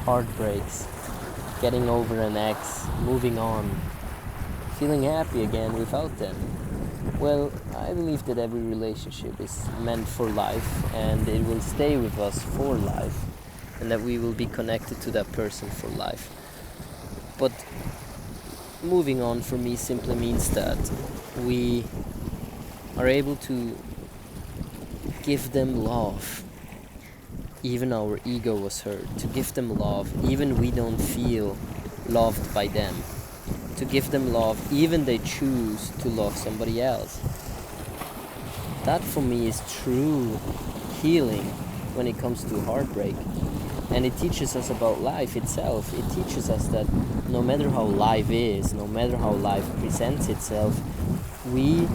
heartbreaks, getting over an ex, moving on, feeling happy again without them. Well, I believe that every relationship is meant for life and it will stay with us for life, and that we will be connected to that person for life. But moving on for me simply means that we are able to give them love. Even our ego was hurt. To give them love, even we don't feel loved by them. To give them love, even they choose to love somebody else. That for me is true healing when it comes to heartbreak. And it teaches us about life itself. It teaches us that no matter how life is, no matter how life presents itself, we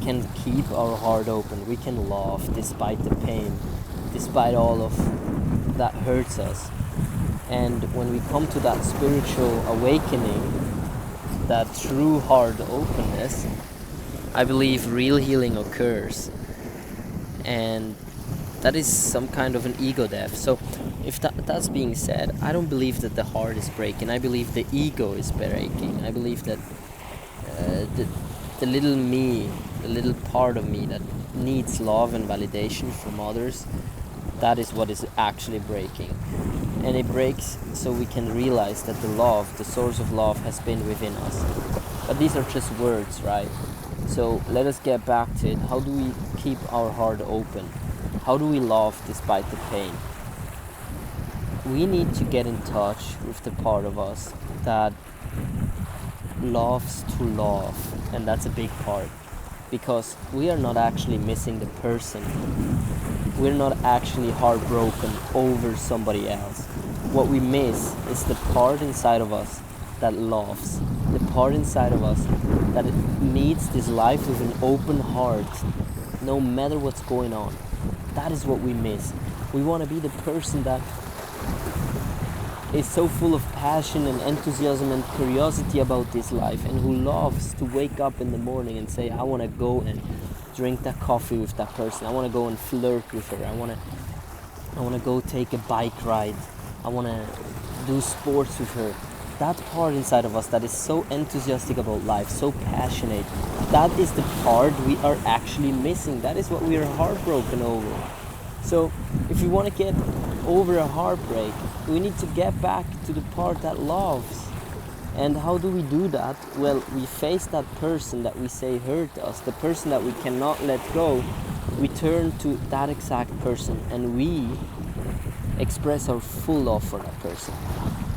can keep our heart open. We can love despite the pain, despite all of that hurts us. And when we come to that spiritual awakening, that true heart openness, I believe real healing occurs. And that is some kind of an ego death. So if that's being said, I don't believe that the heart is breaking. I believe the ego is breaking. I believe that the little me, the little part of me that needs love and validation from others, that is what is actually breaking. And it breaks so we can realize that the love, the source of love, has been within us. But these are just words, right? So let us get back to it. How do we keep our heart open? How do we love despite the pain? We need to get in touch with the part of us that loves to love, and that's a big part, because we are not actually missing the person. We're not actually heartbroken over somebody else. What we miss is the part inside of us that loves, the part inside of us that meets this life with an open heart, no matter what's going on. That is what we miss. We want to be the person that is so full of passion and enthusiasm and curiosity about this life, and who loves to wake up in the morning and say, I want to go and drink that coffee with that person. I want to go and flirt with her. I want to go take a bike ride. I want to do sports with her. That part inside of us that is so enthusiastic about life, so passionate, that is the part we are actually missing. That is what we are heartbroken over. So if we want to get over a heartbreak, we need to get back to the part that loves. And how do we do that? Well, we face that person that we say hurt us, the person that we cannot let go. We turn to that exact person and we express our full love for that person.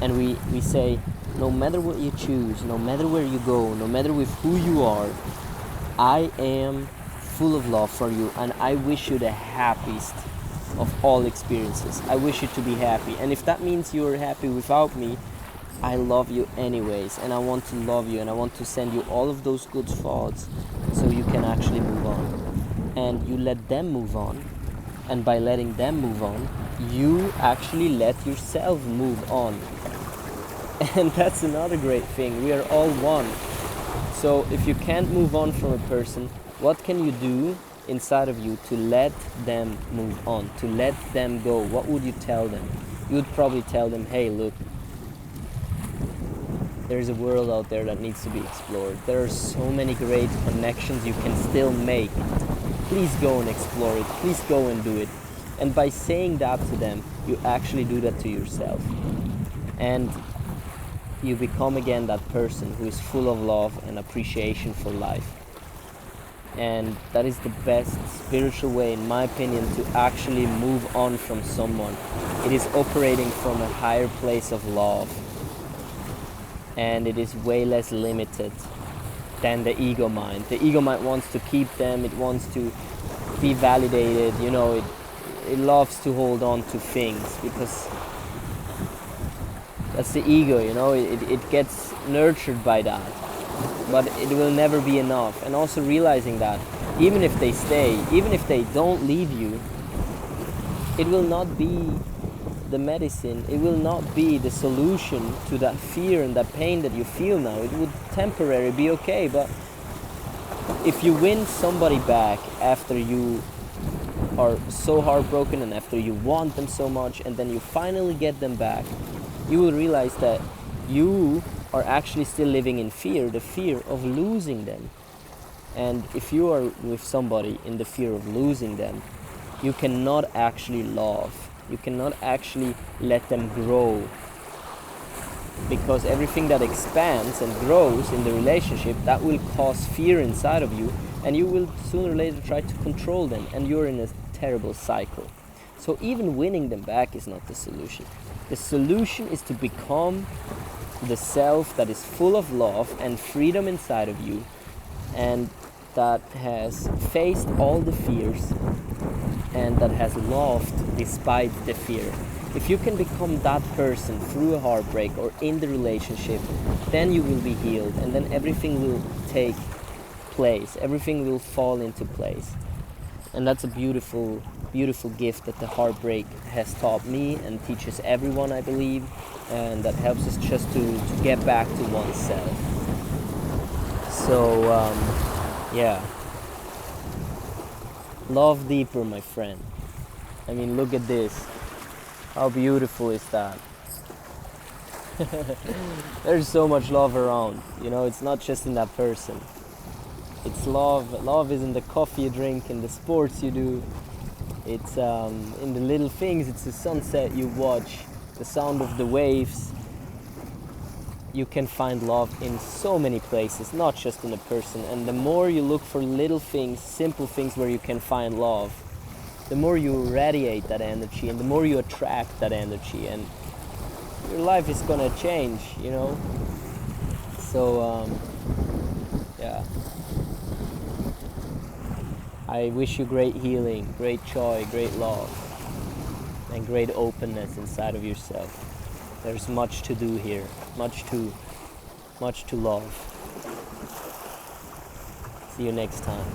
And we say, no matter what you choose, no matter where you go, no matter with who you are, I am full of love for you, and I wish you the happiest of all experiences. I wish you to be happy. And if that means you are happy without me, I love you anyways, and I want to love you, and I want to send you all of those good thoughts so you can actually move on. And you let them move on, and by letting them move on, you actually let yourself move on. And that's another great thing. We are all one. So if you can't move on from a person, what can you do inside of you to let them move on, to let them go? What would you tell them? You would probably tell them, hey, look, there's a world out there that needs to be explored. There are so many great connections you can still make. Please go and explore it. Please go and do it. And by saying that to them, you actually do that to yourself. And you become again that person who is full of love and appreciation for life. And that is the best spiritual way, in my opinion, to actually move on from someone. It is operating from a higher place of love. And it is way less limited than the ego mind. The ego mind wants to keep them, it wants to be validated, it loves to hold on to things because that's the ego, it gets nurtured by that. But it will never be enough. And also realizing that even if they stay, even if they don't leave you, it will not be the medicine, it will not be the solution to that fear and that pain that you feel now. It would temporarily be okay, but if you win somebody back after you are so heartbroken and after you want them so much and then you finally get them back, you will realize that you are actually still living in fear, the fear of losing them. And if you are with somebody in the fear of losing them, you cannot actually love. You cannot actually let them grow. Because everything that expands and grows in the relationship, that will cause fear inside of you, and you will sooner or later try to control them, and you're in a terrible cycle. So even winning them back is not the solution. The solution is to become the self that is full of love and freedom inside of you, and that has faced all the fears and that has loved despite the fear. If you can become that person through a heartbreak or in the relationship, then you will be healed, and then everything will take place, everything will fall into place. And that's a beautiful, beautiful gift that the heartbreak has taught me and teaches everyone, I believe, and that helps us just to get back to oneself. So, yeah. Love deeper, my friend. I mean, look at this. How beautiful is that? There's so much love around, you know, it's not just in that person. It's love. Love is in the coffee you drink, in the sports you do. It's in the little things. It's the sunset you watch, the sound of the waves. You can find love in so many places, not just in a person. And the more you look for little things, simple things where you can find love, the more you radiate that energy and the more you attract that energy, and your life is gonna change, you know. So yeah, I wish you great healing, great joy, great love, and great openness inside of yourself. There's much to do here, much to love. See you next time.